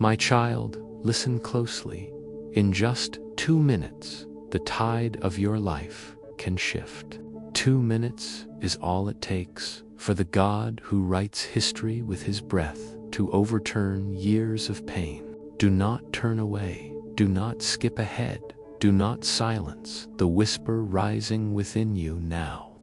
My child, listen closely. In just 2 minutes, the tide of your life can shift. 2 minutes is all it takes for the God who writes history with his breath to overturn years of pain. Do not turn away. Do not skip ahead. Do not silence the whisper rising within you now.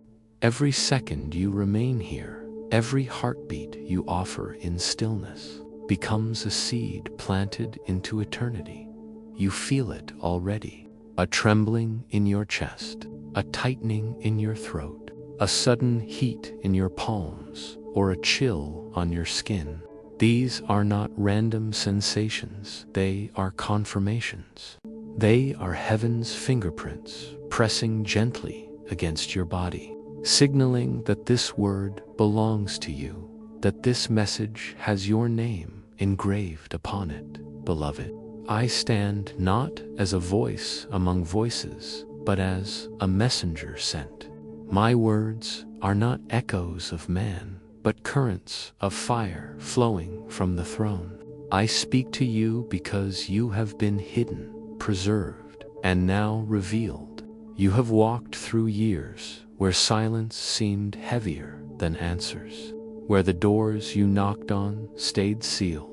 Every second you remain here, every heartbeat you offer in stillness, becomes a seed planted into eternity. You feel it already, a trembling in your chest, a tightening in your throat, a sudden heat in your palms, or a chill on your skin. These are not random sensations, they are confirmations. They are heaven's fingerprints pressing gently against your body, signaling that this word belongs to you, that this message has your name engraved upon it, beloved. I stand not as a voice among voices, but as a messenger sent. My words are not echoes of man, but currents of fire flowing from the throne. I speak to you because you have been hidden, preserved, and now revealed. You have walked through years where silence seemed heavier than answers, where the doors you knocked on stayed sealed,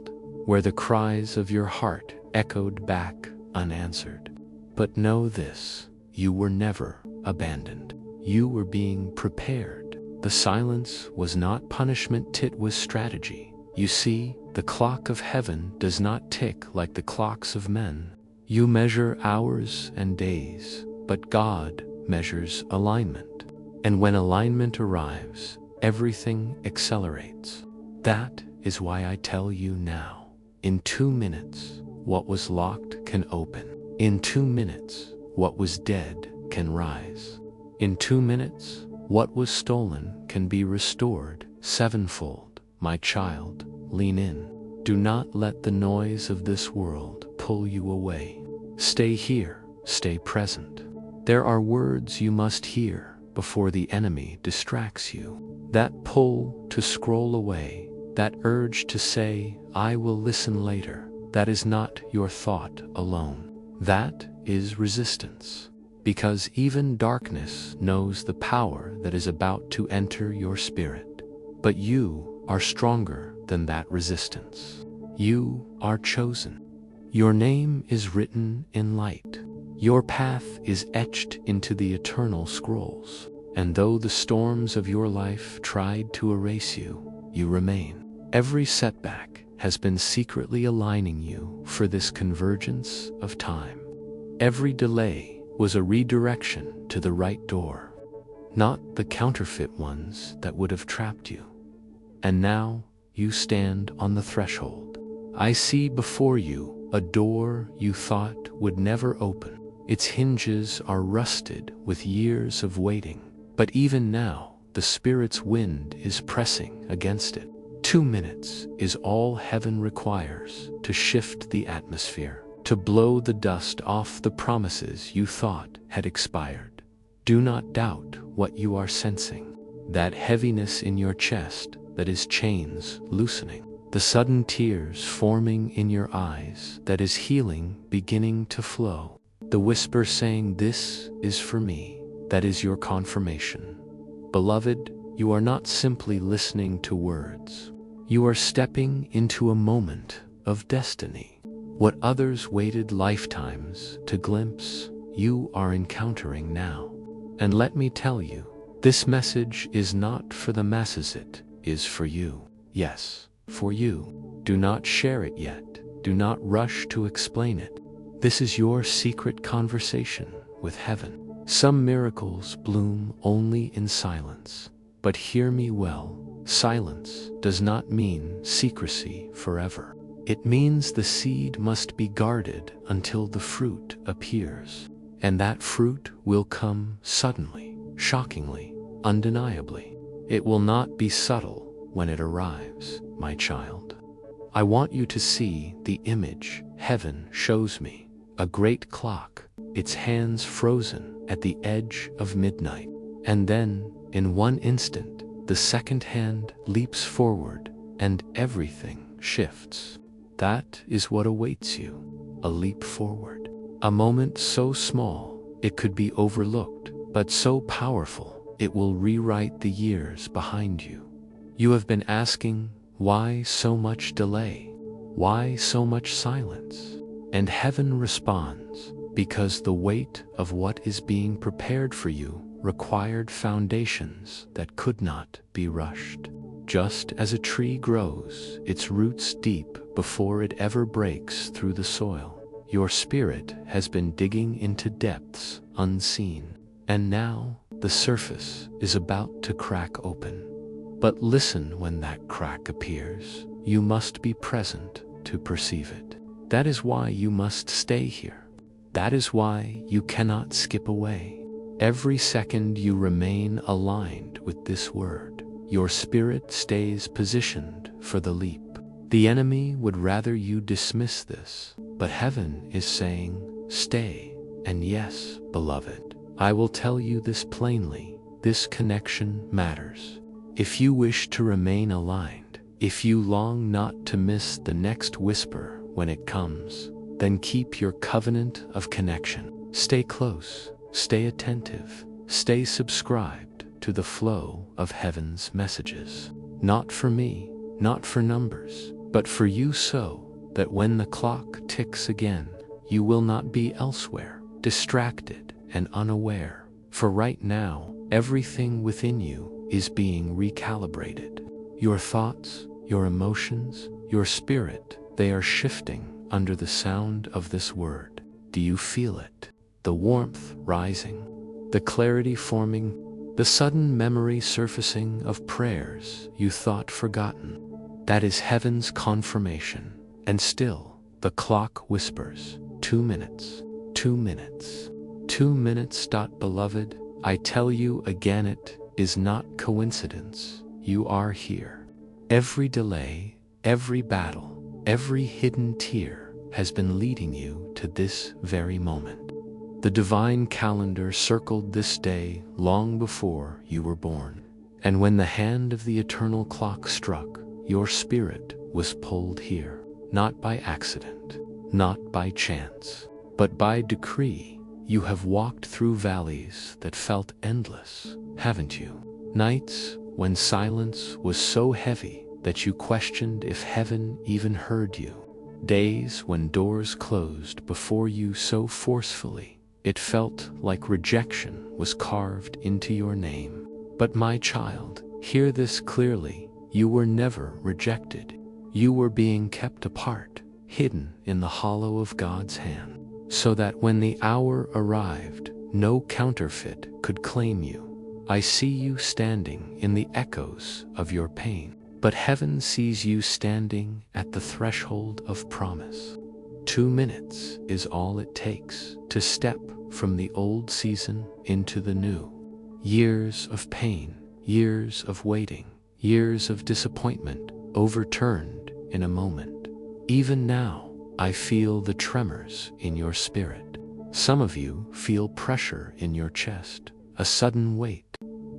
where the cries of your heart echoed back unanswered. But know this, you were never abandoned. You were being prepared. The silence was not punishment, it was strategy. You see, the clock of heaven does not tick like the clocks of men. You measure hours and days, but God measures alignment. And when alignment arrives, everything accelerates. That is why I tell you now, in 2 minutes, what was locked can open. In 2 minutes, what was dead can rise. In 2 minutes, what was stolen can be restored sevenfold. My child, lean in. Do not let the noise of this world pull you away. Stay here, stay present. There are words you must hear before the enemy distracts you. That pull to scroll away, that urge to say, I will listen later, that is not your thought alone. That is resistance. Because even darkness knows the power that is about to enter your spirit. But you are stronger than that resistance. You are chosen. Your name is written in light. Your path is etched into the eternal scrolls. And though the storms of your life tried to erase you, you remain. Every setback has been secretly aligning you for this convergence of time. Every delay was a redirection to the right door, not the counterfeit ones that would have trapped you. And now you stand on the threshold. I see before you a door you thought would never open. Its hinges are rusted with years of waiting, but even now the Spirit's wind is pressing against it. 2 minutes is all heaven requires to shift the atmosphere, to blow the dust off the promises you thought had expired. Do not doubt what you are sensing, that heaviness in your chest that is chains loosening, the sudden tears forming in your eyes that is healing beginning to flow, the whisper saying, this is for me, that is your confirmation. Beloved, you are not simply listening to words. You are stepping into a moment of destiny. What others waited lifetimes to glimpse, you are encountering now. And let me tell you, this message is not for the masses, it is for you. Yes, for you. Do not share it yet. Do not rush to explain it. This is your secret conversation with heaven. Some miracles bloom only in silence. But hear me well, silence does not mean secrecy forever. It means the seed must be guarded until the fruit appears. And that fruit will come suddenly, shockingly, undeniably. It will not be subtle when it arrives, my child. I want you to see the image heaven shows me, a great clock, its hands frozen at the edge of midnight. And then, in one instant, the second hand leaps forward and everything shifts. That is what awaits you, a leap forward. A moment so small it could be overlooked, but so powerful it will rewrite the years behind you. You have been asking, why so much delay? Why so much silence? And heaven responds, because the weight of what is being prepared for you required foundations that could not be rushed. Just as a tree grows its roots deep before it ever breaks through the soil, your spirit has been digging into depths unseen, and now the surface is about to crack open. But listen when that crack appears. You must be present to perceive it. That is why you must stay here. That is why you cannot skip away. Every second you remain aligned with this word, your spirit stays positioned for the leap. The enemy would rather you dismiss this, but heaven is saying, stay. And yes, beloved, I will tell you this plainly, this connection matters. If you wish to remain aligned, if you long not to miss the next whisper when it comes, then keep your covenant of connection. Stay close, stay attentive, stay subscribed to the flow of heaven's messages. Not for me, not for numbers, but for you, so that when the clock ticks again, you will not be elsewhere, distracted and unaware. For right now, everything within you is being recalibrated. Your thoughts, your emotions, your spirit, they are shifting under the sound of this word. Do you feel it? The warmth rising, the clarity forming, the sudden memory surfacing of prayers you thought forgotten. That is heaven's confirmation. And still, the clock whispers, 2 minutes, 2 minutes, 2 minutes. Beloved, I tell you again, it is not coincidence. You are here. Every delay, every battle, every hidden tear has been leading you to this very moment. The divine calendar circled this day long before you were born. And when the hand of the eternal clock struck, your spirit was pulled here, not by accident, not by chance, but by decree. You have walked through valleys that felt endless, haven't you? Nights when silence was so heavy that you questioned if heaven even heard you. Days when doors closed before you so forcefully, it felt like rejection was carved into your name. But my child, hear this clearly. You were never rejected. You were being kept apart, hidden in the hollow of God's hand, so that when the hour arrived, no counterfeit could claim you. I see you standing in the echoes of your pain, but heaven sees you standing at the threshold of promise. 2 minutes is all it takes to step from the old season into the new. Years of pain, years of waiting, years of disappointment overturned in a moment. Even now, I feel the tremors in your spirit. Some of you feel pressure in your chest, a sudden weight.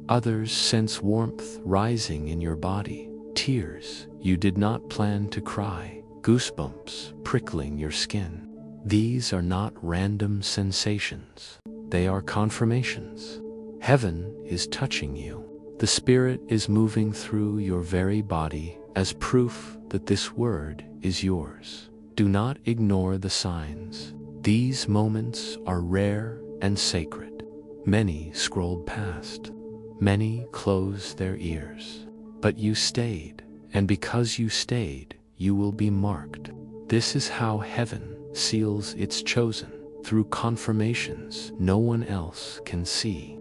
Others sense warmth rising in your body, tears you did not plan to cry, goosebumps prickling your skin. These are not random sensations. They are confirmations. Heaven is touching you. The Spirit is moving through your very body as proof that this word is yours. Do not ignore the signs. These moments are rare and sacred. Many scrolled past. Many closed their ears. But you stayed, and because you stayed, you will be marked. This is how heaven seals its chosen, through confirmations no one else can see.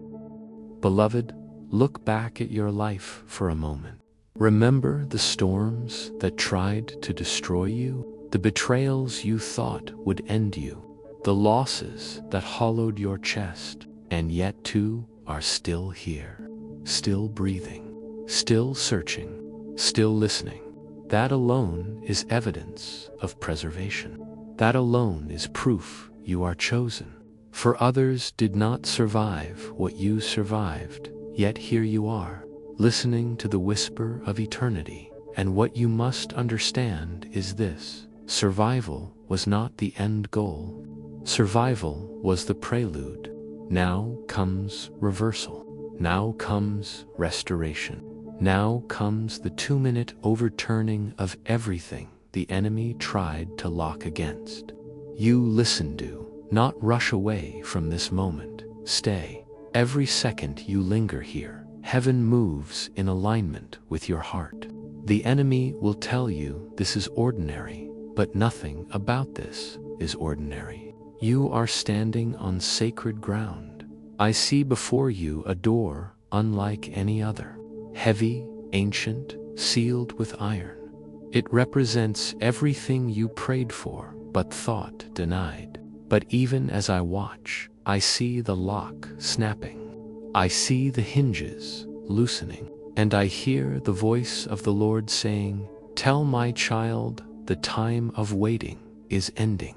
Beloved, look back at your life for a moment. Remember the storms that tried to destroy you, the betrayals you thought would end you, the losses that hollowed your chest, and yet you are still here, still breathing, still searching, still listening. That alone is evidence of preservation. That alone is proof you are chosen. For others did not survive what you survived. Yet here you are, listening to the whisper of eternity. And what you must understand is this: Survival was not the end goal. Survival was the prelude. Now comes reversal. Now comes restoration. Now comes the 2-minute overturning of everything the enemy tried to lock against. You listen to, not rush away from this moment. Stay. Every second you linger here, heaven moves in alignment with your heart. The enemy will tell you this is ordinary, but nothing about this is ordinary. You are standing on sacred ground. I see before you a door unlike any other. Heavy, ancient, sealed with iron. It represents everything you prayed for but thought denied. But even as I watch, I see the lock snapping. I see the hinges loosening. And I hear the voice of the Lord saying, "Tell my child, the time of waiting is ending.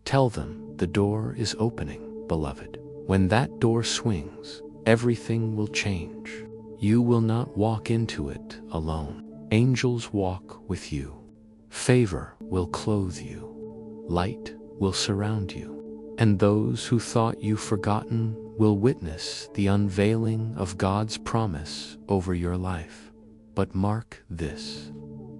Tell them the door is opening, beloved. When that door swings, everything will change. You will not walk into it alone. Angels walk with you. Favor will clothe you. Light will surround you. And those who thought you forgotten will witness the unveiling of God's promise over your life. But mark this.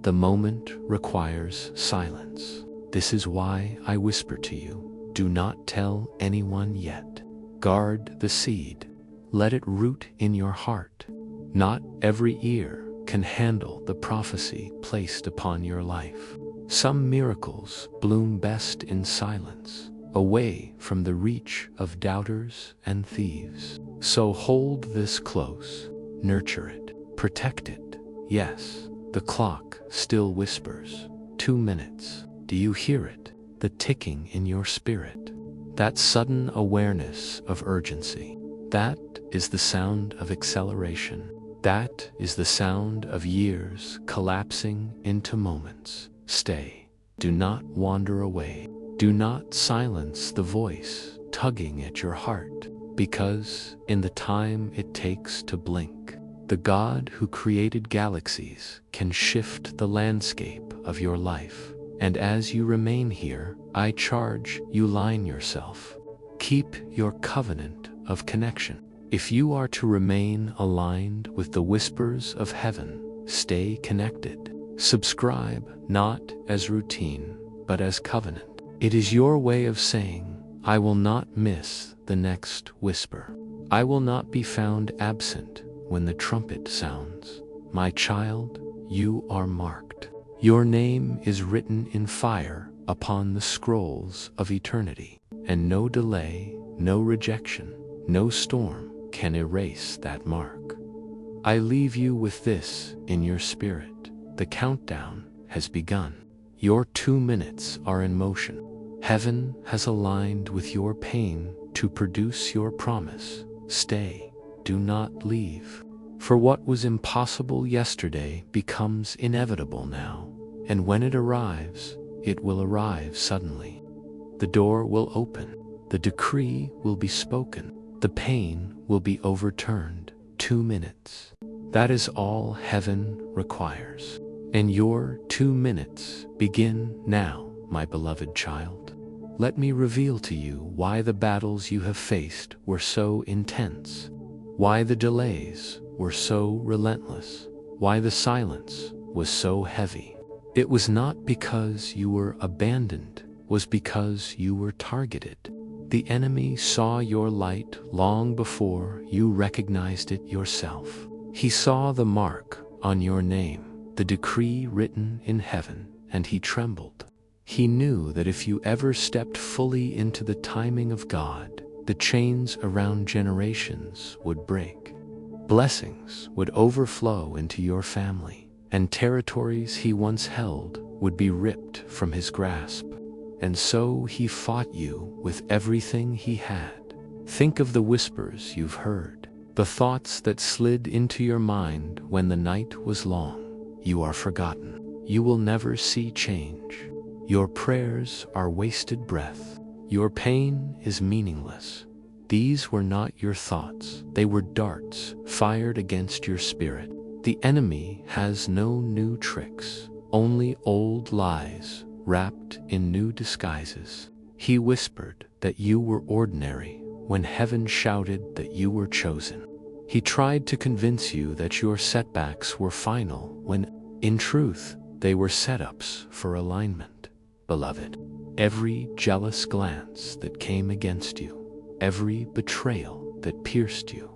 The moment requires silence. This is why I whisper to you, do not tell anyone yet. Guard the seed. Let it root in your heart. Not every ear can handle the prophecy placed upon your life. Some miracles bloom best in silence, away from the reach of doubters and thieves. So hold this close, nurture it, protect it. Yes, the clock still whispers. 2 minutes. Do you hear it? The ticking in your spirit. That sudden awareness of urgency. That is the sound of acceleration. That is the sound of years collapsing into moments. Stay. Do not wander away. Do not silence the voice tugging at your heart, because in the time it takes to blink, the God who created galaxies can shift the landscape of your life. And as you remain here, I charge you line yourself. Keep your covenant of connection. If you are to remain aligned with the whispers of heaven, stay connected. Subscribe not as routine, but as covenant. It is your way of saying, I will not miss the next whisper. I will not be found absent when the trumpet sounds. My child, you are marked. Your name is written in fire upon the scrolls of eternity, and no delay, no rejection, no storm can erase that mark. I leave you with this in your spirit. The countdown has begun. Your 2 minutes are in motion. Heaven has aligned with your pain to produce your promise. Stay, do not leave. For what was impossible yesterday becomes inevitable now, and when it arrives, it will arrive suddenly. The door will open, the decree will be spoken, the pain will be overturned. 2 minutes. That is all heaven requires. And your 2 minutes begin now, my beloved child. Let me reveal to you why the battles you have faced were so intense, why the delays were so relentless, why the silence was so heavy. It was not because you were abandoned, it was because you were targeted. The enemy saw your light long before you recognized it yourself. He saw the mark on your name, the decree written in heaven, and he trembled. He knew that if you ever stepped fully into the timing of God, the chains around generations would break. Blessings would overflow into your family, and territories he once held would be ripped from his grasp. And so he fought you with everything he had. Think of the whispers you've heard, the thoughts that slid into your mind when the night was long. You are forgotten. You will never see change. Your prayers are wasted breath. Your pain is meaningless. These were not your thoughts. They were darts fired against your spirit. The enemy has no new tricks, only old lies wrapped in new disguises. He whispered that you were ordinary when heaven shouted that you were chosen. He tried to convince you that your setbacks were final when, in truth, they were setups for alignment. Beloved, every jealous glance that came against you, every betrayal that pierced you,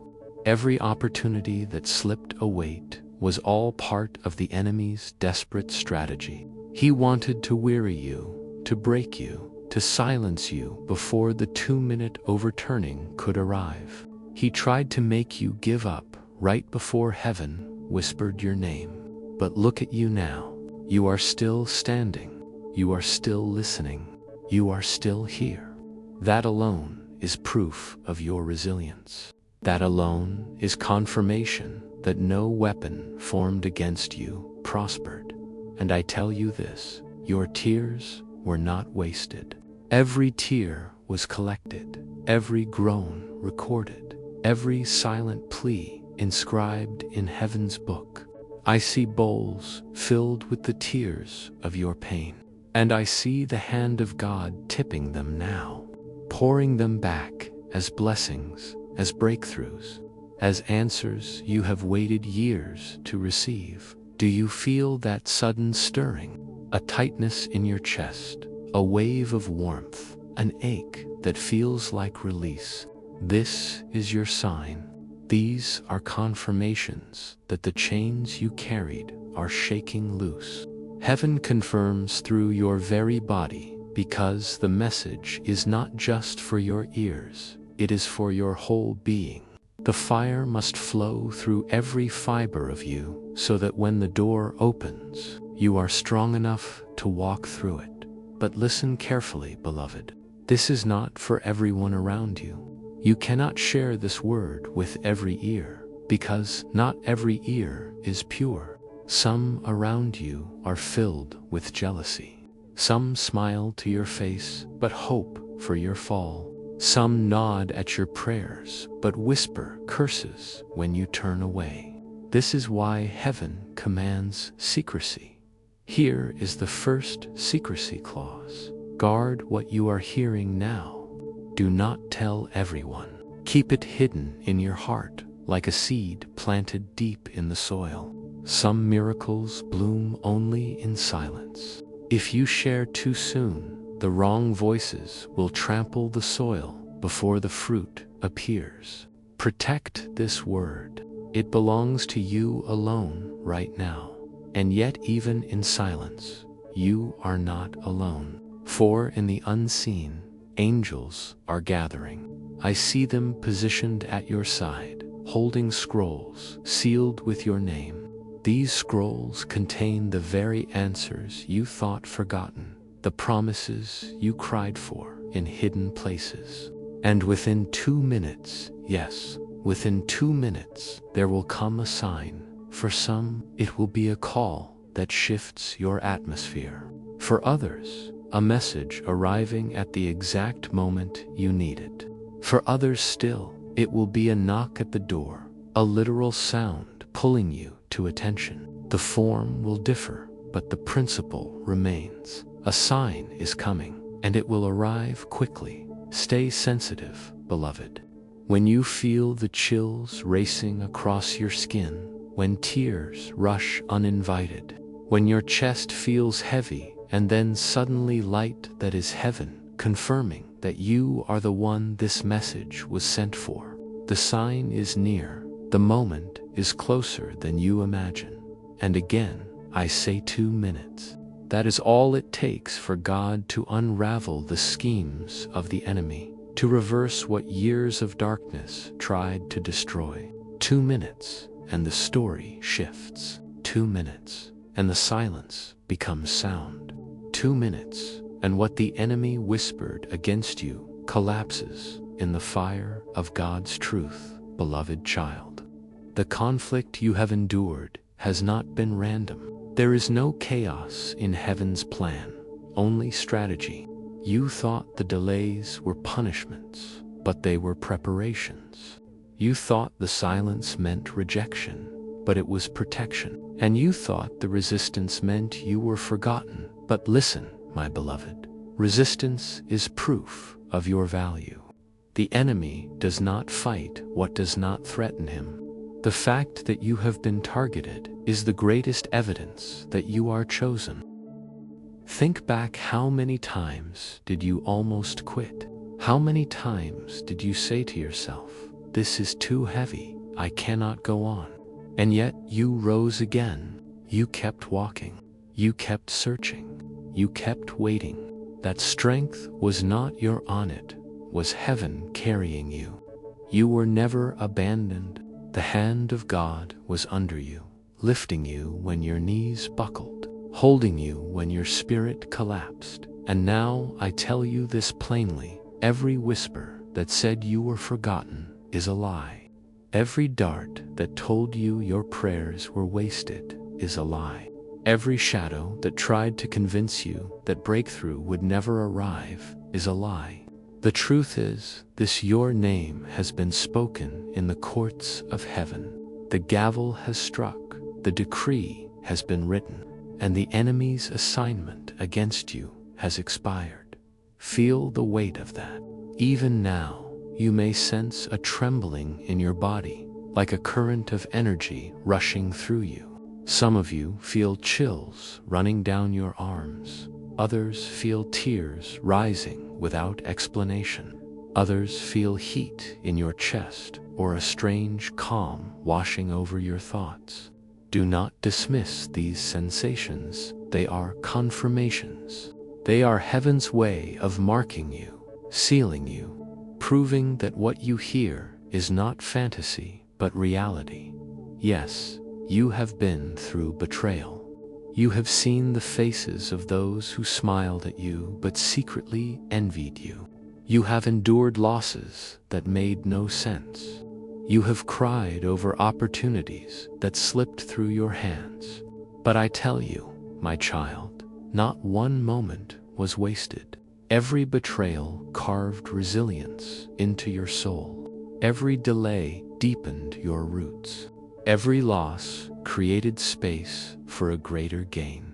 every opportunity that slipped away was all part of the enemy's desperate strategy. He wanted to weary you, to break you, to silence you before the 2-minute overturning could arrive. He tried to make you give up right before heaven whispered your name. But look at you now. You are still standing. You are still listening. You are still here. That alone is proof of your resilience. That alone is confirmation that no weapon formed against you prospered. And I tell you this, your tears were not wasted. Every tear was collected, every groan recorded, every silent plea inscribed in heaven's book. I see bowls filled with the tears of your pain, and I see the hand of God tipping them now, pouring them back as blessings, as breakthroughs, as answers you have waited years to receive. Do you feel that sudden stirring, a tightness in your chest, a wave of warmth, an ache that feels like release? This is your sign. These are confirmations that the chains you carried are shaking loose. Heaven confirms through your very body, because the message is not just for your ears, it is for your whole being. The fire must flow through every fiber of you so that when the door opens, you are strong enough to walk through it. But listen carefully, beloved. This is not for everyone around you. You cannot share this word with every ear, because not every ear is pure. Some around you are filled with jealousy. Some smile to your face, but hope for your fall. Some nod at your prayers, but whisper curses when you turn away. This is why heaven commands secrecy. Here is the first secrecy clause. Guard what you are hearing now. Do not tell everyone. Keep it hidden in your heart, like a seed planted deep in the soil. Some miracles bloom only in silence. If you share too soon, the wrong voices will trample the soil before the fruit appears. Protect this word. It belongs to you alone right now. And yet even in silence, you are not alone. For in the unseen, angels are gathering. I see them positioned at your side, holding scrolls sealed with your name. These scrolls contain the very answers you thought forgotten, the promises you cried for in hidden places. And within 2 minutes, yes, within 2 minutes, there will come a sign. For some, it will be a call that shifts your atmosphere. For others, a message arriving at the exact moment you need it. For others still, it will be a knock at the door, a literal sound pulling you to attention. The form will differ, but the principle remains. A sign is coming, and it will arrive quickly. Stay sensitive, beloved. When you feel the chills racing across your skin, when tears rush uninvited, when your chest feels heavy and then suddenly light, that is heaven confirming that you are the one this message was sent for. The sign is near. The moment is closer than you imagine. And again, I say 2 minutes. That is all it takes for God to unravel the schemes of the enemy, to reverse what years of darkness tried to destroy. 2 minutes, and the story shifts. 2 minutes, and the silence becomes sound. 2 minutes, and what the enemy whispered against you collapses in the fire of God's truth, beloved child. The conflict you have endured has not been random. There is no chaos in heaven's plan, only strategy. You thought the delays were punishments, but they were preparations. You thought the silence meant rejection, but it was protection. And you thought the resistance meant you were forgotten. But listen, my beloved. Resistance is proof of your value. The enemy does not fight what does not threaten him. The fact that you have been targeted is the greatest evidence that you are chosen. Think back, how many times did you almost quit? How many times did you say to yourself, "This is too heavy, I cannot go on"? And yet you rose again. You kept walking. You kept searching. You kept waiting. That strength was not your own, it was heaven carrying you. You were never abandoned. The hand of God was under you, lifting you when your knees buckled, holding you when your spirit collapsed. And now I tell you this plainly: every whisper that said you were forgotten is a lie. Every dart that told you your prayers were wasted is a lie. Every shadow that tried to convince you that breakthrough would never arrive is a lie. The truth is, your name has been spoken in the courts of heaven. The gavel has struck, the decree has been written, and the enemy's assignment against you has expired. Feel the weight of that. Even now, you may sense a trembling in your body, like a current of energy rushing through you. Some of you feel chills running down your arms. Others feel tears rising without explanation. Others feel heat in your chest or a strange calm washing over your thoughts. Do not dismiss these sensations. They are confirmations. They are heaven's way of marking you, sealing you, proving that what you hear is not fantasy but reality. Yes, you have been through betrayal. You have seen the faces of those who smiled at you but secretly envied you. You have endured losses that made no sense. You have cried over opportunities that slipped through your hands. But I tell you, my child, not one moment was wasted. Every betrayal carved resilience into your soul. Every delay deepened your roots. Every loss created space for a greater gain.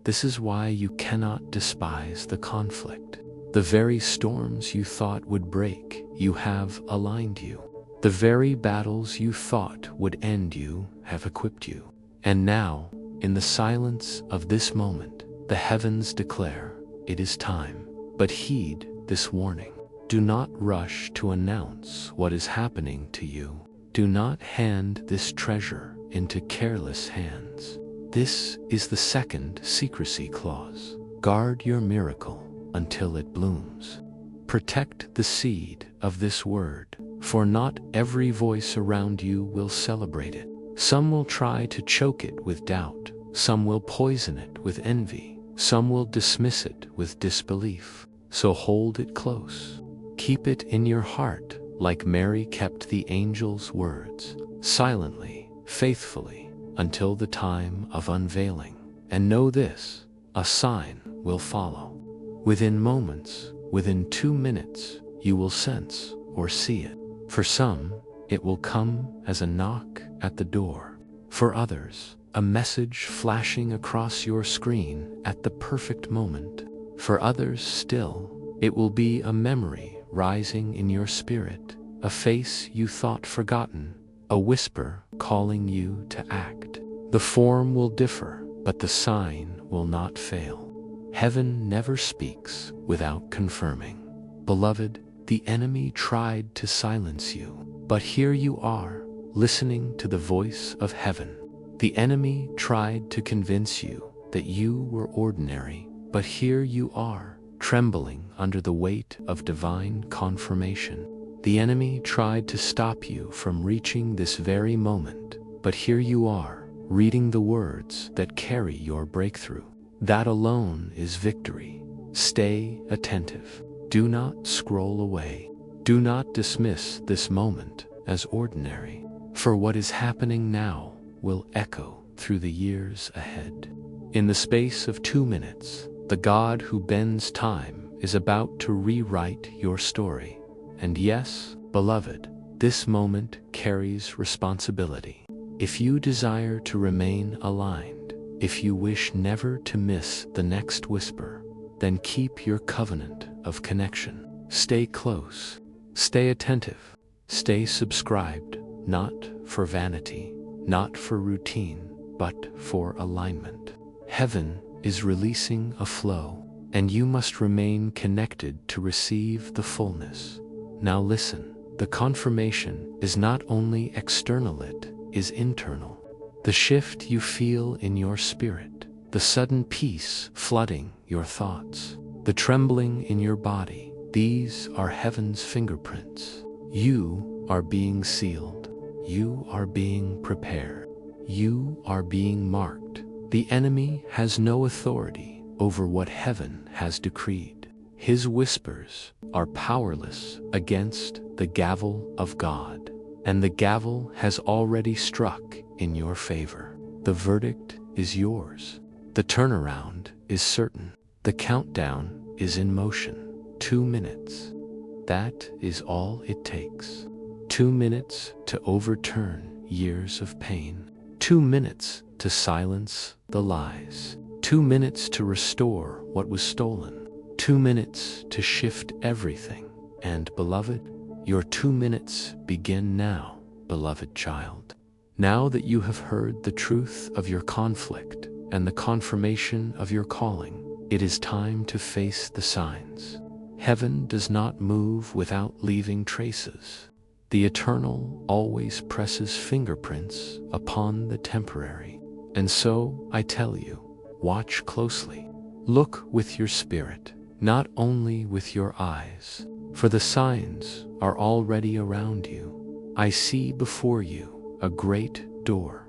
This is why you cannot despise the conflict. The very storms you thought would break you have aligned you. The very battles you thought would end you have equipped you. And now, in the silence of this moment, the heavens declare, it is time. But heed this warning. Do not rush to announce what is happening to you. Do not hand this treasure into careless hands. This is the second secrecy clause. Guard your miracle until it blooms. Protect the seed of this word, for not every voice around you will celebrate it. Some will try to choke it with doubt. Some will poison it with envy. Some will dismiss it with disbelief. So hold it close. Keep it in your heart, like Mary kept the angel's words, silently, faithfully, until the time of unveiling. And know this, a sign will follow. Within moments, within 2 minutes, you will sense or see it. For some, it will come as a knock at the door. For others, a message flashing across your screen at the perfect moment. For others still, it will be a memory rising in your spirit, a face you thought forgotten, a whisper calling you to act. The form will differ, but the sign will not fail. Heaven never speaks without confirming. Beloved, the enemy tried to silence you, but here you are, listening to the voice of heaven. The enemy tried to convince you that you were ordinary, but here you are, trembling under the weight of divine confirmation. The enemy tried to stop you from reaching this very moment, but here you are, reading the words that carry your breakthrough. That alone is victory. Stay attentive. Do not scroll away. Do not dismiss this moment as ordinary, for what is happening now will echo through the years ahead. In the space of 2 minutes, the God who bends time is about to rewrite your story. And yes, beloved, this moment carries responsibility. If you desire to remain aligned, if you wish never to miss the next whisper, then keep your covenant of connection. Stay close, stay attentive, stay subscribed, not for vanity, not for routine, but for alignment. Heaven is releasing a flow, and you must remain connected to receive the fullness. Now listen, the confirmation is not only external, it is internal. The shift you feel in your spirit, the sudden peace flooding your thoughts, the trembling in your body, these are heaven's fingerprints. You are being sealed. You are being prepared. You are being marked. The enemy has no authority over what heaven has decreed. His whispers are powerless against the gavel of God, and the gavel has already struck in your favor. The verdict is yours. The turnaround is certain. The countdown is in motion. 2 minutes. That is all it takes. 2 minutes to overturn years of pain. 2 minutes to silence the lies. 2 minutes to restore what was stolen. 2 minutes to shift everything. And beloved, your 2 minutes begin now, beloved child. Now that you have heard the truth of your conflict and the confirmation of your calling, it is time to face the signs. Heaven does not move without leaving traces. The eternal always presses fingerprints upon the temporary. And so, I tell you, watch closely. Look with your spirit, not only with your eyes, for the signs are already around you. I see before you a great door.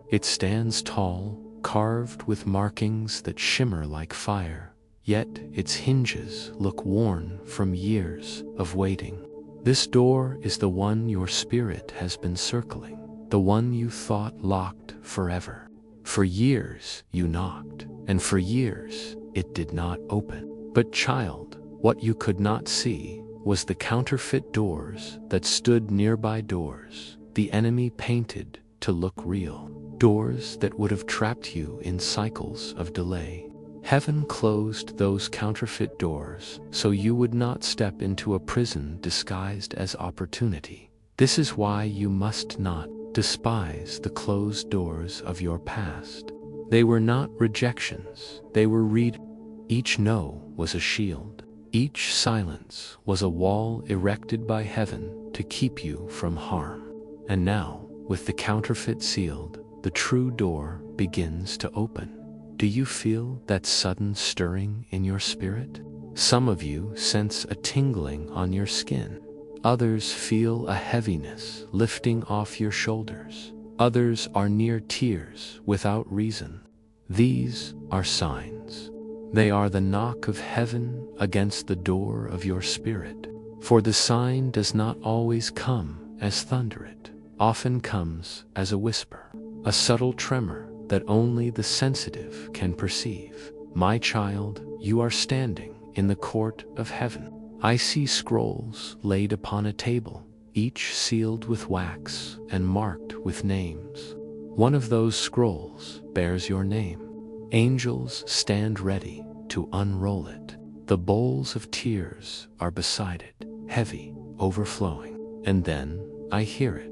It stands tall, carved with markings that shimmer like fire, yet its hinges look worn from years of waiting. This door is the one your spirit has been circling, the one you thought locked forever. For years you knocked, and for years it did not open. But child, what you could not see was the counterfeit doors that stood nearby, doors the enemy painted to look real, doors that would have trapped you in cycles of delay. Heaven closed those counterfeit doors so you would not step into a prison disguised as opportunity. This is why you must not despise the closed doors of your past. They were not rejections, they were each no was a shield. Each silence was a wall erected by heaven to keep you from harm. And now, with the counterfeit sealed, the true door begins to open. Do you feel that sudden stirring in your spirit? Some of you sense a tingling on your skin. Others feel a heaviness lifting off your shoulders. Others are near tears without reason. These are signs. They are the knock of heaven against the door of your spirit. For the sign does not always come as thunder, it often comes as a whisper, a subtle tremor that only the sensitive can perceive. My child, you are standing in the court of heaven. I see scrolls laid upon a table, each sealed with wax and marked with names. One of those scrolls bears your name. Angels stand ready to unroll it. The bowls of tears are beside it, heavy, overflowing. And then I hear it.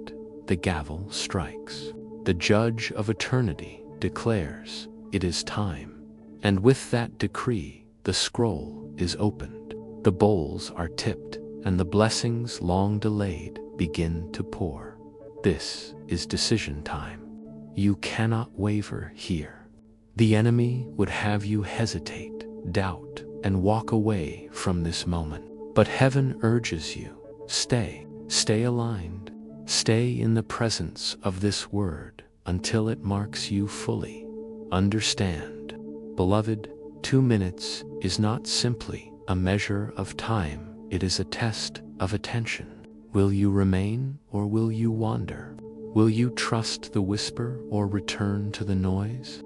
The gavel strikes. The judge of eternity declares, it is time. And with that decree, the scroll is opened. The bowls are tipped, and the blessings long delayed begin to pour. This is decision time. You cannot waver here. The enemy would have you hesitate, doubt, and walk away from this moment. But heaven urges you, stay aligned, stay in the presence of this word until it marks you fully. Understand, beloved, 2 minutes is not simply a measure of time, it is a test of attention. Will you remain or will you wander? Will you trust the whisper or return to the noise?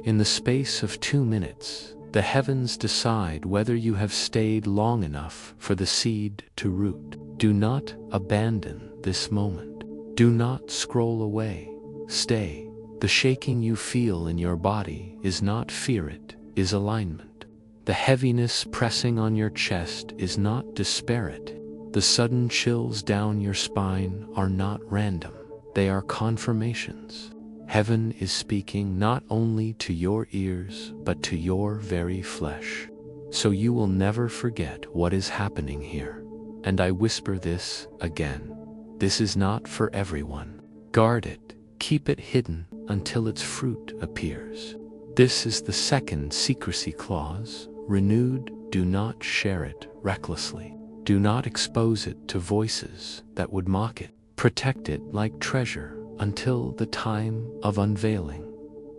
In the space of 2 minutes, the heavens decide whether you have stayed long enough for the seed to root. Do not abandon this moment. Do not scroll away. Stay. The shaking you feel in your body is not fear, it is alignment. The heaviness pressing on your chest is not disparate. The sudden chills down your spine are not random. They are confirmations. Heaven is speaking not only to your ears, but to your very flesh. So you will never forget what is happening here. And I whisper this again. This is not for everyone. Guard it. Keep it hidden until its fruit appears. This is the second secrecy clause. Renewed, do not share it recklessly. Do not expose it to voices that would mock it. Protect it like treasure until the time of unveiling.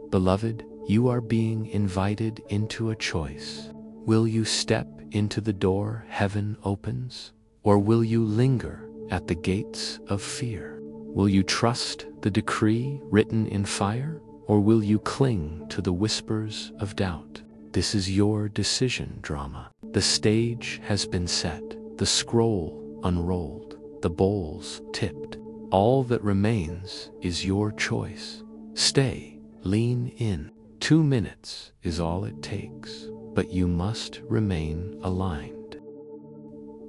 Beloved, you are being invited into a choice. Will you step into the door heaven opens, or will you linger at the gates of fear? Will you trust the decree written in fire, or will you cling to the whispers of doubt? This is your decision, drama. The stage has been set, the scroll unrolled, the bowls tipped. All that remains is your choice. Stay, lean in. 2 minutes is all it takes, but you must remain aligned.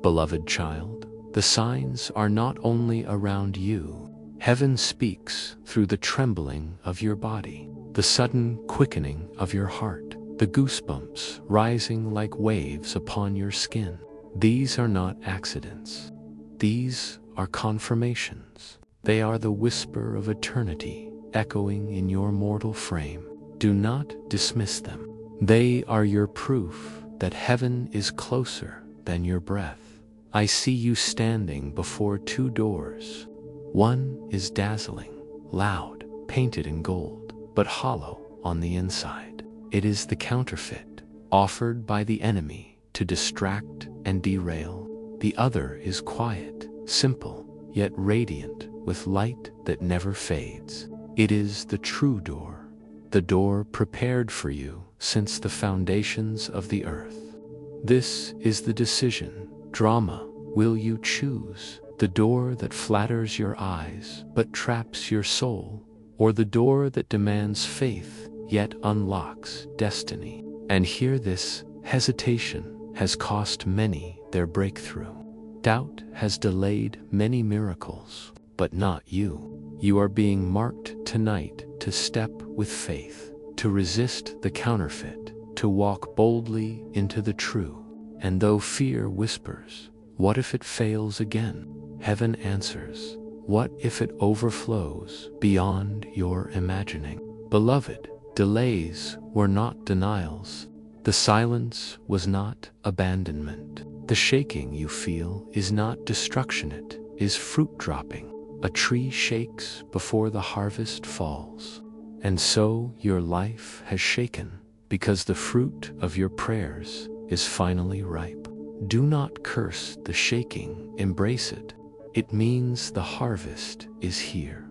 Beloved child, the signs are not only around you. Heaven speaks through the trembling of your body, the sudden quickening of your heart, the goosebumps rising like waves upon your skin. These are not accidents. These are confirmations. They are the whisper of eternity echoing in your mortal frame. Do not dismiss them. They are your proof that heaven is closer than your breath. I see you standing before 2 doors. One is dazzling, loud, painted in gold, but hollow on the inside. It is the counterfeit, offered by the enemy to distract and derail. The other is quiet, simple, yet radiant with light that never fades. It is the true door, the door prepared for you since the foundations of the earth. This is the decision, drama. Will you choose the door that flatters your eyes but traps your soul, or the door that demands faith yet unlocks destiny? And hear this, hesitation has cost many their breakthrough. Doubt has delayed many miracles, but not you. You are being marked tonight to step with faith, to resist the counterfeit, to walk boldly into the true. And though fear whispers, what if it fails again? Heaven answers, what if it overflows beyond your imagining? Beloved, delays were not denials. The silence was not abandonment. The shaking you feel is not destruction, it is fruit dropping. A tree shakes before the harvest falls. And so your life has shaken, because the fruit of your prayers is finally ripe. Do not curse the shaking, embrace it. It means the harvest is here.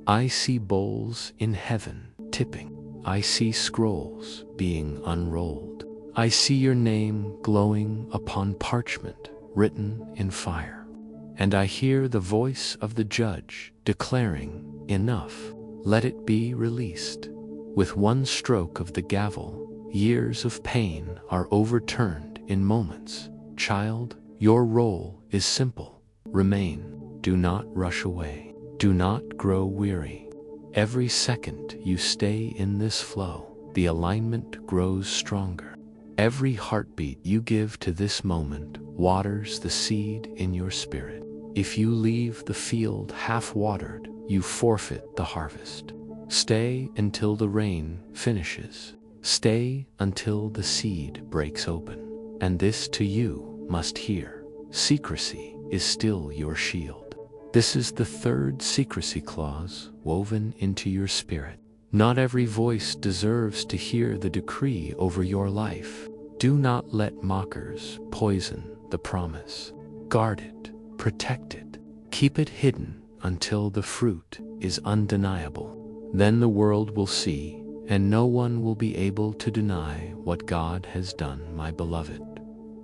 I see bowls in heaven tipping. I see scrolls being unrolled. I see your name glowing upon parchment written in fire. And I hear the voice of the judge declaring, enough, let it be released. With one stroke of the gavel, years of pain are overturned in moments. Child, your role is simple. Remain. Do not rush away. Do not grow weary. Every second you stay in this flow, the alignment grows stronger. Every heartbeat you give to this moment waters the seed in your spirit. If you leave the field half-watered, you forfeit the harvest. Stay until the rain finishes. Stay until the seed breaks open. And this to you must hear. Secrecy is still your shield. This is the third secrecy clause woven into your spirit. Not every voice deserves to hear the decree over your life. Do not let mockers poison the promise. Guard it, protect it, keep it hidden until the fruit is undeniable. Then the world will see, and no one will be able to deny what God has done, my beloved.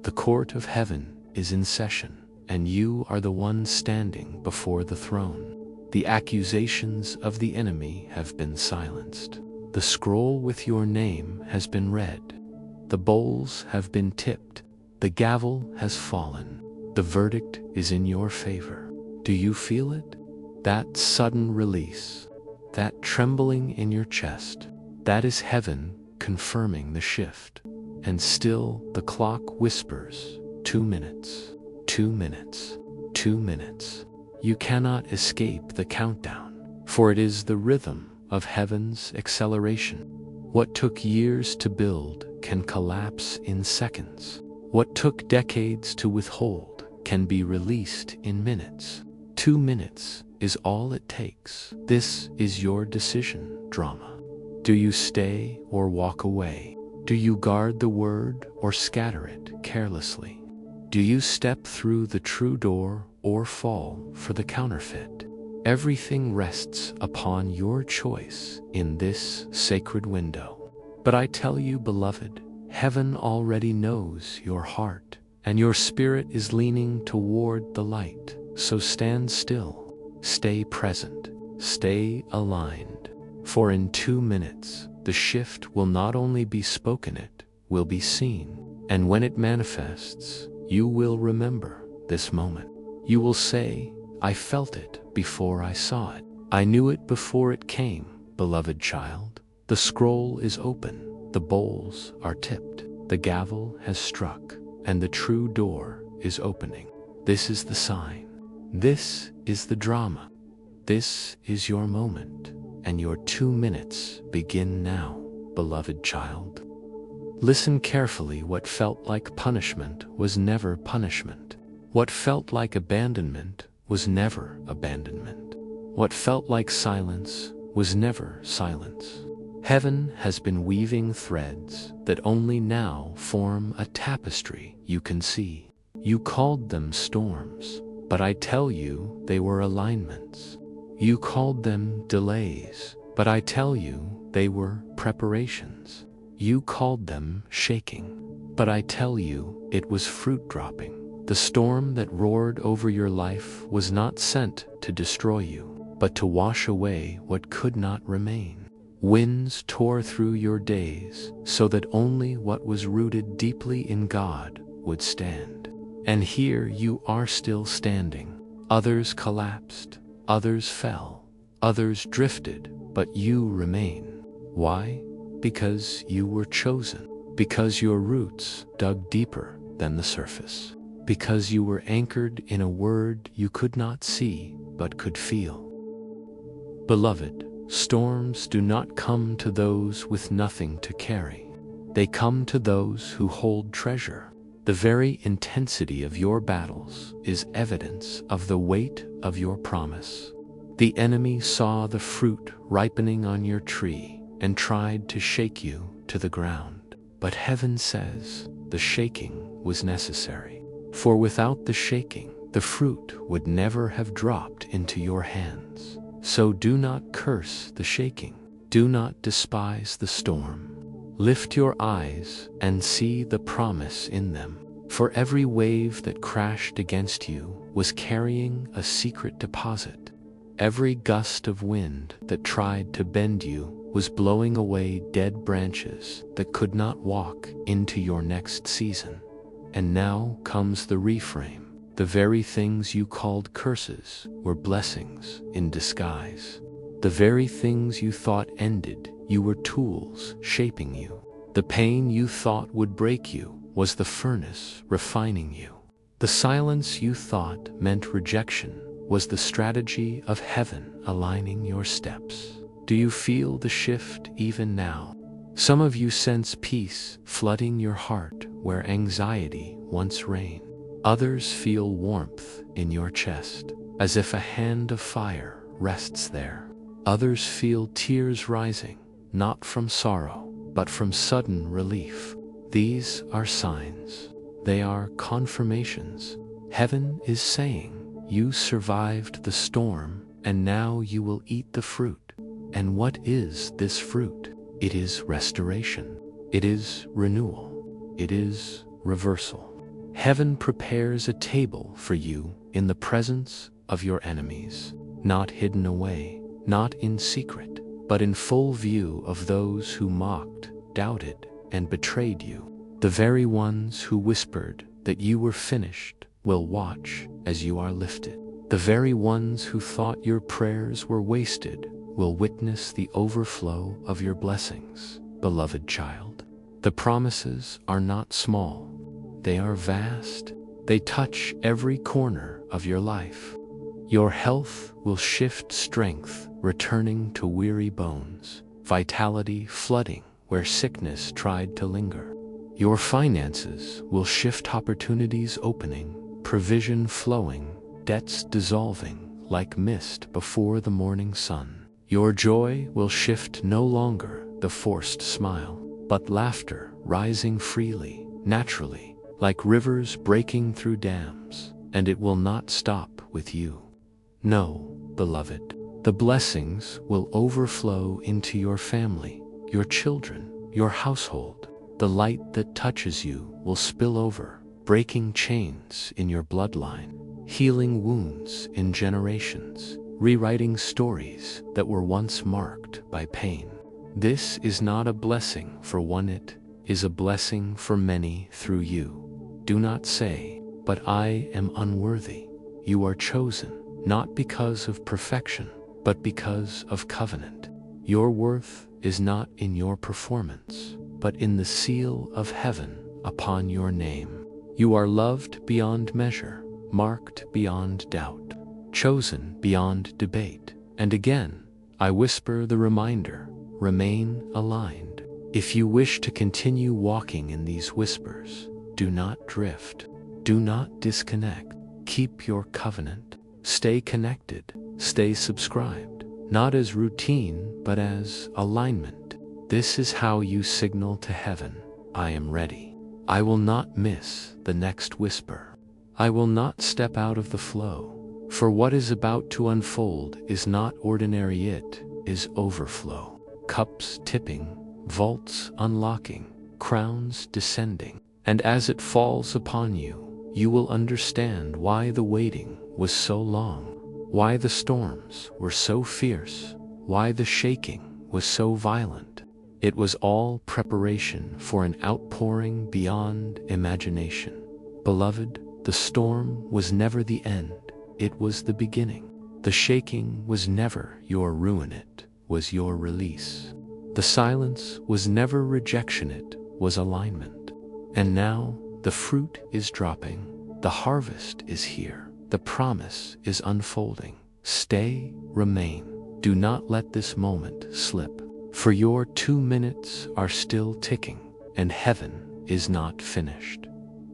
The court of heaven is in session, and you are the one standing before the throne. The accusations of the enemy have been silenced. The scroll with your name has been read. The bowls have been tipped. The gavel has fallen. The verdict is in your favor. Do you feel it? That sudden release, that trembling in your chest, that is heaven confirming the shift. And still the clock whispers, 2 minutes, 2 minutes, 2 minutes. You cannot escape the countdown, for it is the rhythm of heaven's acceleration. What took years to build can collapse in seconds. What took decades to withhold can be released in minutes. 2 minutes is all it takes. This is your decision, drama. Do you stay or walk away? Do you guard the word or scatter it carelessly? Do you step through the true door or fall for the counterfeit? Everything rests upon your choice in this sacred window. But I tell you, beloved, heaven already knows your heart, and your spirit is leaning toward the light. So stand still, stay present, stay aligned. For in 2 minutes, the shift will not only be spoken, it will be seen. And when it manifests, you will remember this moment. You will say, I felt it before I saw it. I knew it before it came, beloved child. The scroll is open, the bowls are tipped, the gavel has struck, and the true door is opening. This is the sign. This is the drama. This is your moment, and your 2 minutes begin now, beloved child. Listen carefully. What felt like punishment was never punishment. What felt like abandonment was never abandonment. What felt like silence was never silence. Heaven has been weaving threads that only now form a tapestry you can see. You called them storms, but I tell you they were alignments. You called them delays, but I tell you they were preparations. You called them shaking, but I tell you it was fruit dropping. The storm that roared over your life was not sent to destroy you, but to wash away what could not remain. Winds tore through your days so that only what was rooted deeply in God would stand. And here you are still standing. Others collapsed, others fell, others drifted, but you remain. Why? Because you were chosen. Because your roots dug deeper than the surface. Because you were anchored in a word you could not see but could feel. Beloved, storms do not come to those with nothing to carry. They come to those who hold treasure. The very intensity of your battles is evidence of the weight of your promise. The enemy saw the fruit ripening on your tree and tried to shake you to the ground. But heaven says the shaking was necessary. For without the shaking, the fruit would never have dropped into your hands. So do not curse the shaking. Do not despise the storm. Lift your eyes and see the promise in them. For every wave that crashed against you was carrying a secret deposit. Every gust of wind that tried to bend you was blowing away dead branches that could not walk into your next season. And now comes the reframe. The very things you called curses were blessings in disguise. The very things you thought ended you were tools shaping you. The pain you thought would break you was the furnace refining you. The silence you thought meant rejection was the strategy of heaven aligning your steps. Do you feel the shift even now? Some of you sense peace flooding your heart where anxiety once reigned. Others feel warmth in your chest, as if a hand of fire rests there. Others feel tears rising, not from sorrow, but from sudden relief. These are signs. They are confirmations. Heaven is saying, you survived the storm, and now you will eat the fruit. And what is this fruit? It is restoration. It is renewal. It is reversal. Heaven prepares a table for you in the presence of your enemies, not hidden away, not in secret, but in full view of those who mocked, doubted, and betrayed you. The very ones who whispered that you were finished will watch as you are lifted. The very ones who thought your prayers were wasted will witness the overflow of your blessings, beloved child. The promises are not small. They are vast. They touch every corner of your life. Your health will shift strength, returning to weary bones, vitality flooding where sickness tried to linger. Your finances will shift, opportunities opening, provision flowing, debts dissolving like mist before the morning sun. Your joy will shift, no longer the forced smile, but laughter rising freely, naturally, like rivers breaking through dams, and it will not stop with you. No, beloved, the blessings will overflow into your family, your children, your household. The light that touches you will spill over, breaking chains in your bloodline, healing wounds in generations, rewriting stories that were once marked by pain. This is not a blessing for one, it is a blessing for many through you. Do not say, "But I am unworthy." You are chosen, not because of perfection, but because of covenant. Your worth is not in your performance, but in the seal of heaven upon your name. You are loved beyond measure, marked beyond doubt, chosen beyond debate. And again, I whisper the reminder, remain aligned. If you wish to continue walking in these whispers, do not drift, do not disconnect. Keep your covenant, stay connected, stay subscribed, not as routine, but as alignment. This is how you signal to heaven, I am ready. I will not miss the next whisper. I will not step out of the flow. For what is about to unfold is not ordinary, it is overflow. Cups tipping, vaults unlocking, crowns descending. And as it falls upon you, you will understand why the waiting was so long, why the storms were so fierce, why the shaking was so violent. It was all preparation for an outpouring beyond imagination. Beloved, the storm was never the end, it was the beginning. The shaking was never your ruin, it was your release. The silence was never rejection, it was alignment. And now the fruit is dropping, the harvest is here, the promise is unfolding. Stay, remain, do not let this moment slip. For your 2 minutes are still ticking, and heaven is not finished.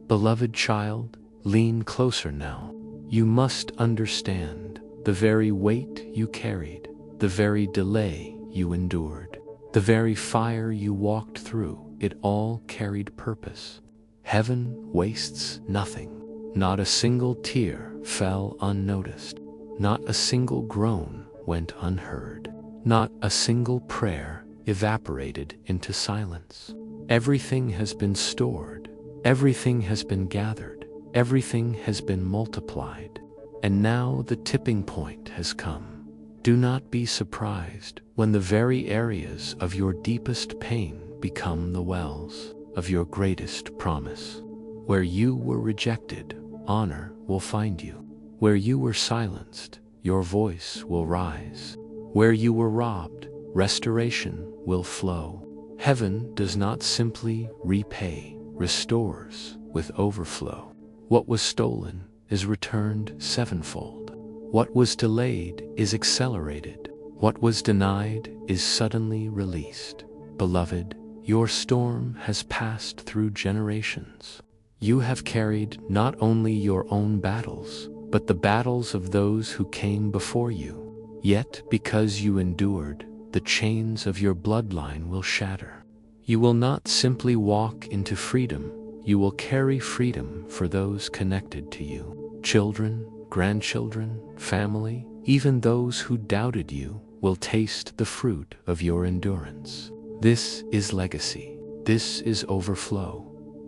Beloved child, lean closer now. You must understand the very weight you carried, the very delay you endured, the very fire you walked through, it all carried purpose. Heaven wastes nothing. Not a single tear fell unnoticed. Not a single groan went unheard. Not a single prayer evaporated into silence. Everything has been stored. Everything has been gathered. Everything has been multiplied. And now the tipping point has come. Do not be surprised when the very areas of your deepest pain become the wells of your greatest promise. Where you were rejected, honor will find you. Where you were silenced, your voice will rise. Where you were robbed, restoration will flow. Heaven does not simply repay, restores with overflow. What was stolen is returned sevenfold. What was delayed is accelerated. What was denied is suddenly released. Beloved, your storm has passed through generations. You have carried not only your own battles, but the battles of those who came before you. Yet, because you endured, the chains of your bloodline will shatter. You will not simply walk into freedom, you will carry freedom for those connected to you. Children, grandchildren, family, even those who doubted you, will taste the fruit of your endurance. This is legacy. This is overflow.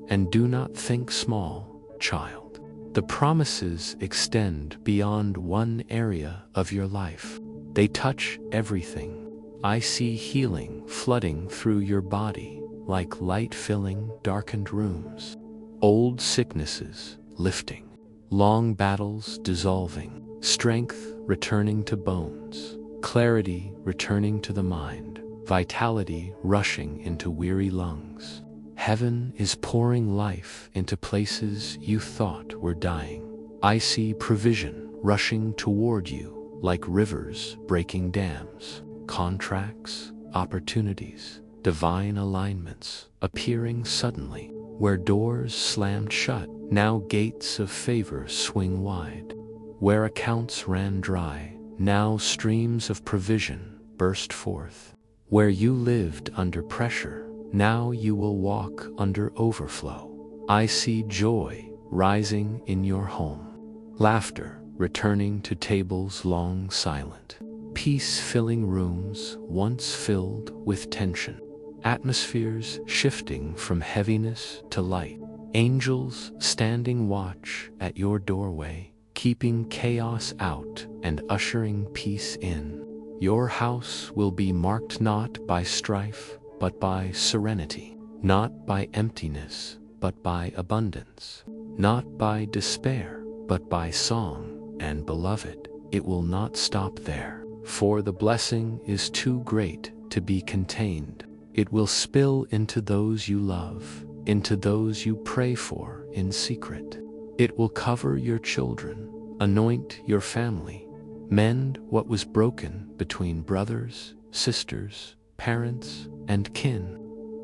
And do not think small, child. The promises extend beyond one area of your life. They touch everything. I see healing flooding through your body, like light filling darkened rooms. Old sicknesses lifting, long battles dissolving, strength returning to bones, clarity returning to the mind, vitality rushing into weary lungs. Heaven is pouring life into places you thought were dying. I see provision rushing toward you like rivers breaking dams, contracts, opportunities, divine alignments appearing suddenly. Where doors slammed shut, now gates of favor swing wide. Where accounts ran dry, now streams of provision burst forth. Where you lived under pressure, now you will walk under overflow. I see joy rising in your home, laughter returning to tables long silent, peace filling rooms once filled with tension, atmospheres shifting from heaviness to light, angels standing watch at your doorway, keeping chaos out and ushering peace in. Your house will be marked not by strife, but by serenity, not by emptiness, but by abundance, not by despair, but by song. And beloved, it will not stop there, for the blessing is too great to be contained. It will spill into those you love, into those you pray for in secret. It will cover your children, anoint your family, mend what was broken between brothers, sisters, parents, and kin.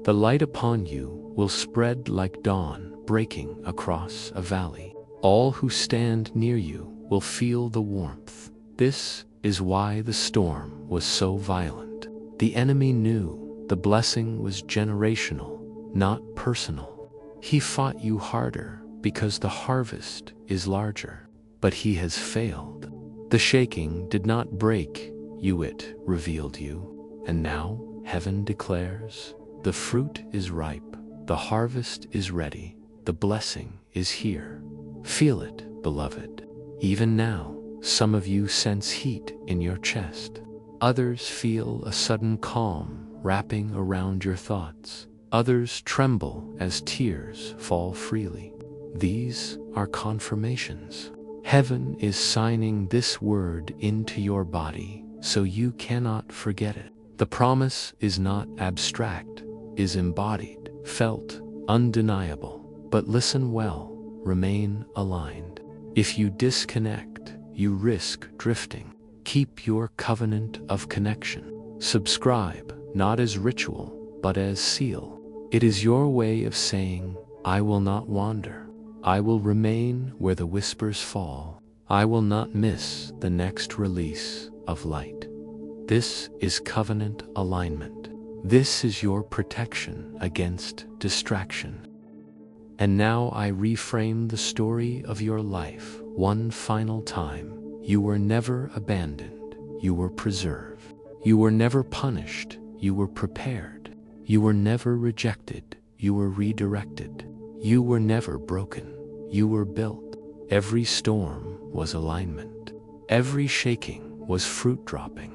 The light upon you will spread like dawn breaking across a valley. All who stand near you will feel the warmth. This is why the storm was so violent. The enemy knew the blessing was generational, not personal. He fought you harder because the harvest is larger, but he has failed. The shaking did not break you, it revealed you. And now heaven declares, the fruit is ripe, the harvest is ready, the blessing is here. Feel it, beloved. Even now, some of you sense heat in your chest. Others feel a sudden calm wrapping around your thoughts. Others tremble as tears fall freely. These are confirmations. Heaven is signing this word into your body so you cannot forget it. The promise is not abstract, is embodied, felt, undeniable. But listen well, remain aligned. If you disconnect, you risk drifting. Keep your covenant of connection. Subscribe, not as ritual, but as seal. It is your way of saying, I will not wander. I will remain where the whispers fall. I will not miss the next release of light. This is covenant alignment. This is your protection against distraction. And now I reframe the story of your life one final time. You were never abandoned. You were preserved. You were never punished. You were prepared. You were never rejected. You were redirected. You were never broken. You were built. Every storm was alignment. Every shaking was fruit dropping.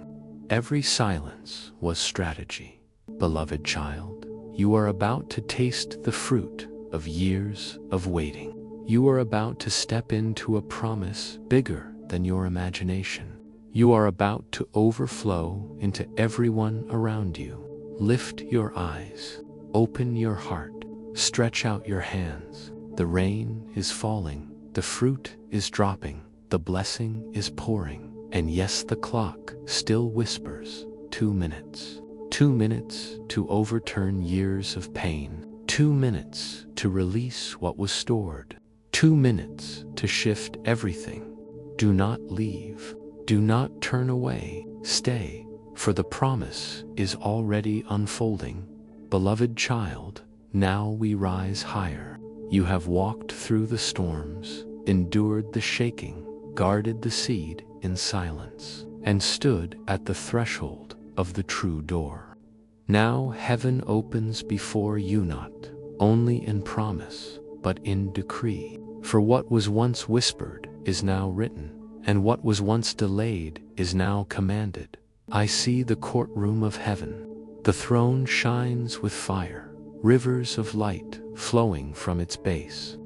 Every silence was strategy. Beloved child, you are about to taste the fruit of years of waiting. You are about to step into a promise bigger than your imagination. You are about to overflow into everyone around you. Lift your eyes, open your heart, stretch out your hands. The rain is falling, the fruit is dropping, the blessing is pouring, and yes, the clock still whispers 2 minutes. 2 minutes to overturn years of pain. 2 minutes to release what was stored. 2 minutes to shift everything. Do not leave. Do not turn away. Stay, for the promise is already unfolding. Beloved child, now we rise higher. You have walked through the storms, endured the shaking, guarded the seed in silence, and stood at the threshold of the true door. Now heaven opens before you, not only in promise, but in decree. For what was once whispered is now written, and what was once delayed is now commanded. I see the courtroom of heaven. The throne shines with fire, rivers of light flowing from its base.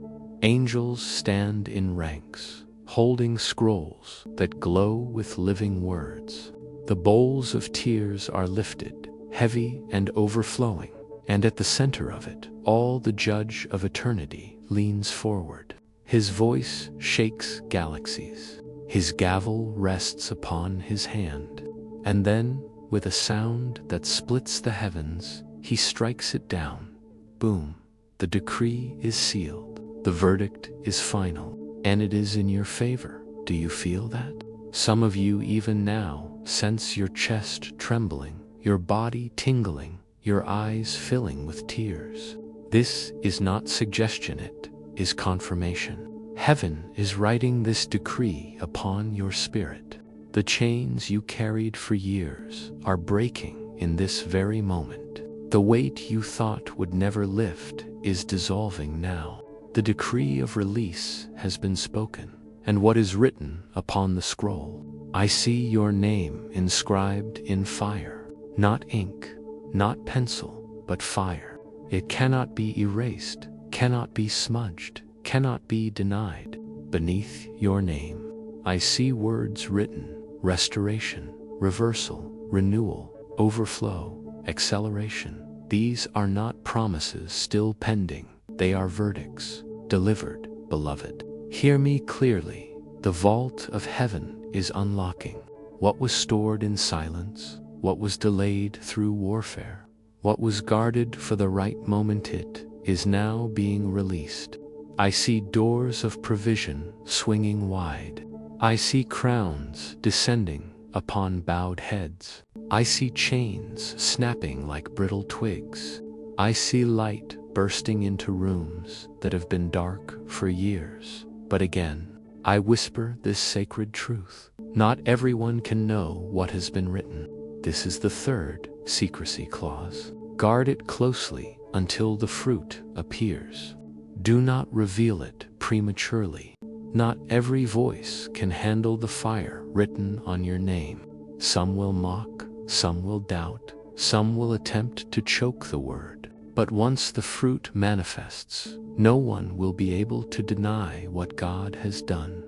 Angels stand in ranks, holding scrolls that glow with living words. The bowls of tears are lifted, heavy and overflowing, and at the center of it, all the Judge of eternity leans forward. His voice shakes galaxies. His gavel rests upon his hand. And then, with a sound that splits the heavens, he strikes it down. Boom. The decree is sealed. The verdict is final. And it is in your favor. Do you feel that? Some of you even now sense your chest trembling, your body tingling, your eyes filling with tears. This is not suggestion, it is confirmation. Heaven is writing this decree upon your spirit. The chains you carried for years are breaking in this very moment. The weight you thought would never lift is dissolving now. The decree of release has been spoken, and what is written upon the scroll. I see your name inscribed in fire, not ink, not pencil, but fire. It cannot be erased, cannot be smudged, cannot be denied. Beneath your name, I see words written: restoration, reversal, renewal, overflow, acceleration. These are not promises still pending, they are verdicts, delivered, beloved. Hear me clearly, the vault of heaven is unlocking. What was stored in silence, what was delayed through warfare, what was guarded for the right moment, it is now being released. I see doors of provision swinging wide. I see crowns descending upon bowed heads. I see chains snapping like brittle twigs. I see light bursting into rooms that have been dark for years. But again, I whisper this sacred truth. Not everyone can know what has been written. This is the third secrecy clause. Guard it closely until the fruit appears. Do not reveal it prematurely. Not every voice can handle the fire written on your name. Some will mock, some will doubt, some will attempt to choke the word. But once the fruit manifests, no one will be able to deny what God has done.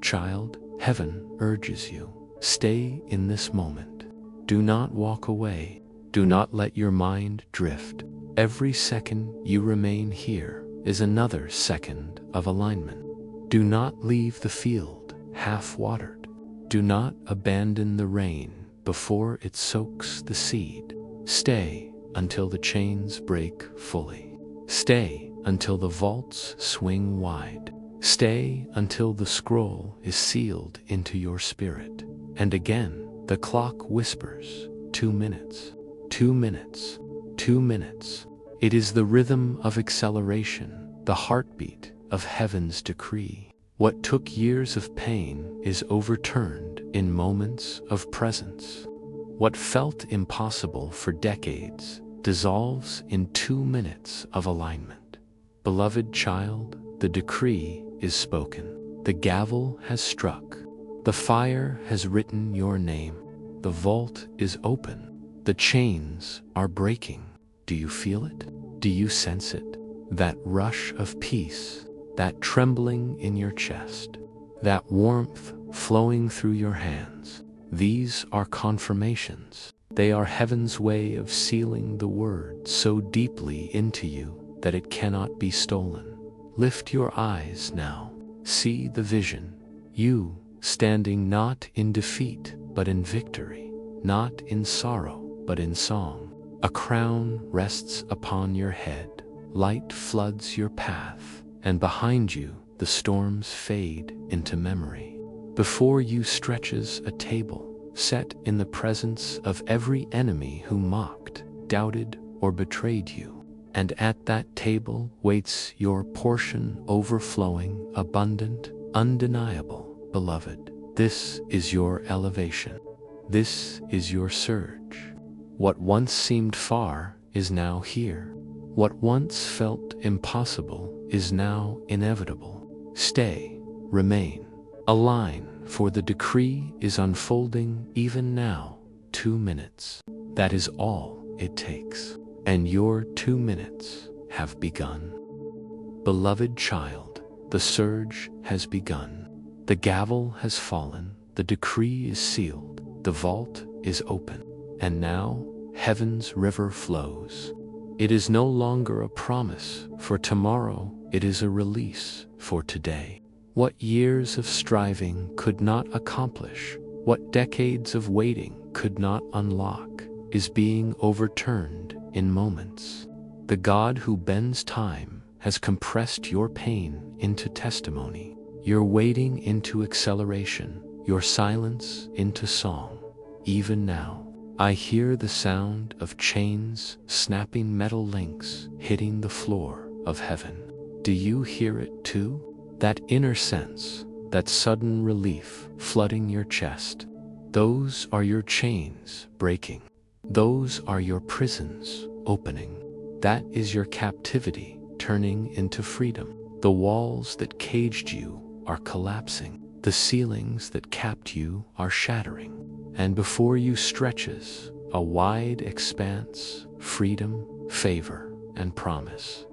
Child, heaven urges you. Stay in this moment. Do not walk away. Do not let your mind drift. Every second you remain here is another second of alignment. Do not leave the field half-watered. Do not abandon the rain before it soaks the seed. Stay until the chains break fully. Stay until the vaults swing wide. Stay until the scroll is sealed into your spirit. And again, the clock whispers, 2 minutes, 2 minutes, 2 minutes. It is the rhythm of acceleration, the heartbeat of heaven's decree. What took years of pain is overturned in moments of presence. What felt impossible for decades dissolves in 2 minutes of alignment. Beloved child, the decree is spoken. The gavel has struck. The fire has written your name. The vault is open. The chains are breaking. Do you feel it? Do you sense it? That rush of peace, that trembling in your chest, that warmth flowing through your hands. These are confirmations. They are heaven's way of sealing the word so deeply into you that it cannot be stolen. Lift your eyes now. See the vision. You standing not in defeat but in victory, not in sorrow but in song. A crown rests upon your head. Light floods your path, and behind you the storms fade into memory. Before you stretches a table, set in the presence of every enemy who mocked, doubted, or betrayed you. And at that table waits your portion, overflowing, abundant, undeniable. Beloved, this is your elevation. This is your surge. What once seemed far is now here. What once felt impossible is now inevitable. Stay, remain, align, for the decree is unfolding even now. 2 minutes. That is all it takes. and your 2 minutes have begun. Beloved child, the surge has begun. The gavel has fallen, the decree is sealed, the vault is open, and now heaven's river flows. It is no longer a promise for tomorrow, it is a release for today. What years of striving could not accomplish, what decades of waiting could not unlock, is being overturned in moments. The God who bends time has compressed your pain into testimony, your waiting into acceleration, your silence into song. Even now, I hear the sound of chains snapping, metal links hitting the floor of heaven. Do you hear it too? That inner sense, that sudden relief flooding your chest. Those are your chains breaking. Those are your prisons opening. That is your captivity turning into freedom. The walls that caged you are collapsing. The ceilings that capped you are shattering. And before you stretches a wide expanse, freedom, favor, and promise.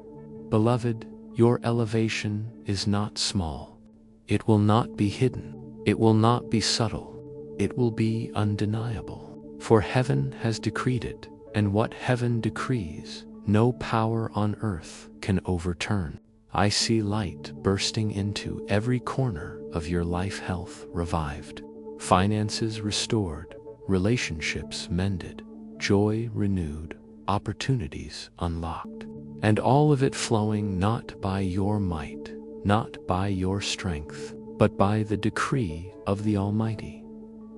Beloved, your elevation is not small. It will not be hidden. It will not be subtle. It will be undeniable. For heaven has decreed it, and what heaven decrees, no power on earth can overturn. I see light bursting into every corner of your life, health revived, finances restored, relationships mended, joy renewed, opportunities unlocked, and all of it flowing not by your might, not by your strength, but by the decree of the Almighty.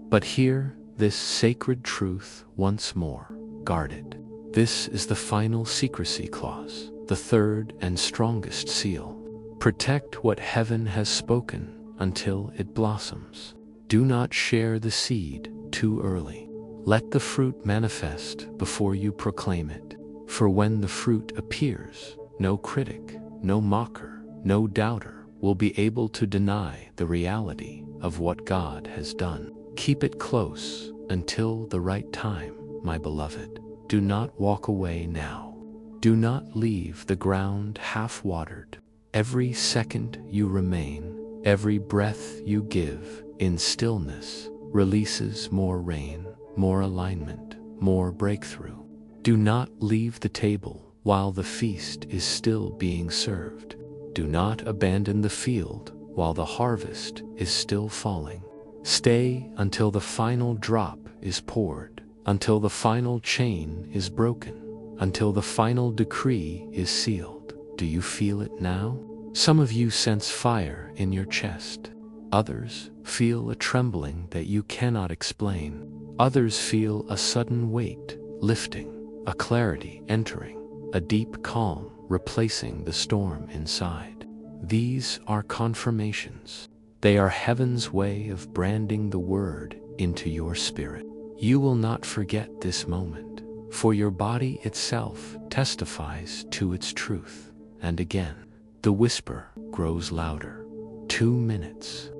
But hear this sacred truth once more, guarded. This is the final secrecy clause, the third and strongest seal. Protect what heaven has spoken until it blossoms. Do not share the seed too early. Let the fruit manifest before you proclaim it. For when the fruit appears, no critic, no mocker, no doubter will be able to deny the reality of what God has done. Keep it close until the right time, my beloved. Do not walk away now. Do not leave the ground half-watered. Every second you remain, every breath you give in stillness releases more rain, more alignment, more breakthrough. Do not leave the table while the feast is still being served. Do not abandon the field while the harvest is still falling. Stay until the final drop is poured, until the final chain is broken, until the final decree is sealed. Do you feel it now? Some of you sense fire in your chest. Others feel a trembling that you cannot explain. Others feel a sudden weight lifting, a clarity entering, a deep calm replacing the storm inside. These are confirmations. They are heaven's way of branding the word into your spirit. You will not forget this moment, for your body itself testifies to its truth. And again, the whisper grows louder. 2 minutes,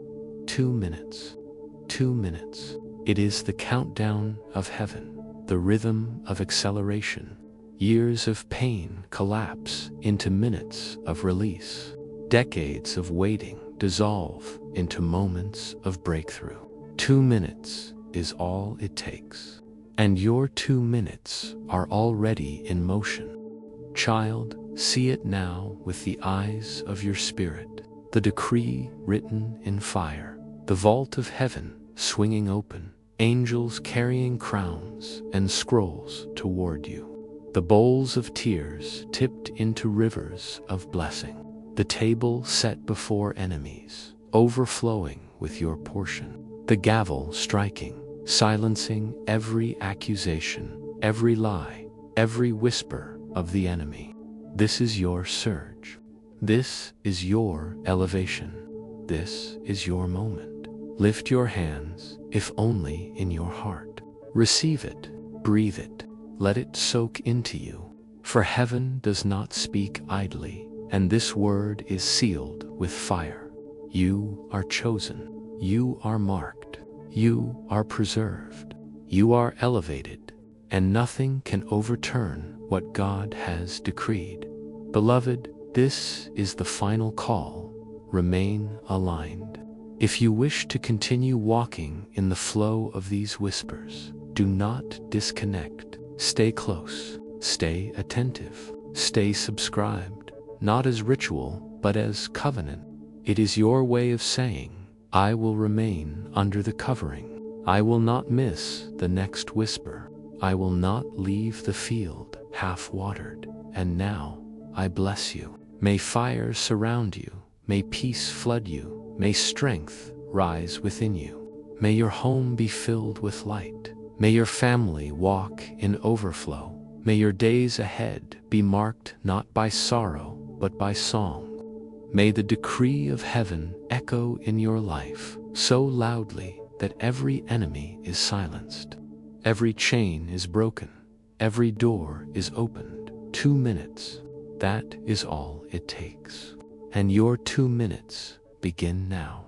2 minutes, 2 minutes. It is the countdown of heaven, the rhythm of acceleration. Years of pain collapse into minutes of release. Decades of waiting dissolve into moments of breakthrough. 2 minutes is all it takes. And your 2 minutes are already in motion. Child, see it now with the eyes of your spirit. The decree written in fire. The vault of heaven swinging open. Angels carrying crowns and scrolls toward you. The bowls of tears tipped into rivers of blessing. The table set before enemies, overflowing with your portion. The gavel striking, silencing every accusation, every lie, every whisper of the enemy. This is your surge. This is your elevation. This is your moment. Lift your hands, if only in your heart. Receive it, breathe it, let it soak into you. For heaven does not speak idly, and this word is sealed with fire. You are chosen. You are marked. You are preserved. You are elevated. and nothing can overturn what God has decreed. Beloved, this is the final call. Remain aligned. If you wish to continue walking in the flow of these whispers, do not disconnect. Stay close, stay attentive, stay subscribed, not as ritual, but as covenant. It is your way of saying, I will remain under the covering. I will not miss the next whisper. I will not leave the field half-watered. And now, I bless you. May fire surround you. May peace flood you. May strength rise within you. May your home be filled with light. May your family walk in overflow. May your days ahead be marked not by sorrow, but by song. May the decree of heaven echo in your life so loudly that every enemy is silenced. Every chain is broken. Every door is opened. 2 minutes. That is all it takes. And your 2 minutes begin now.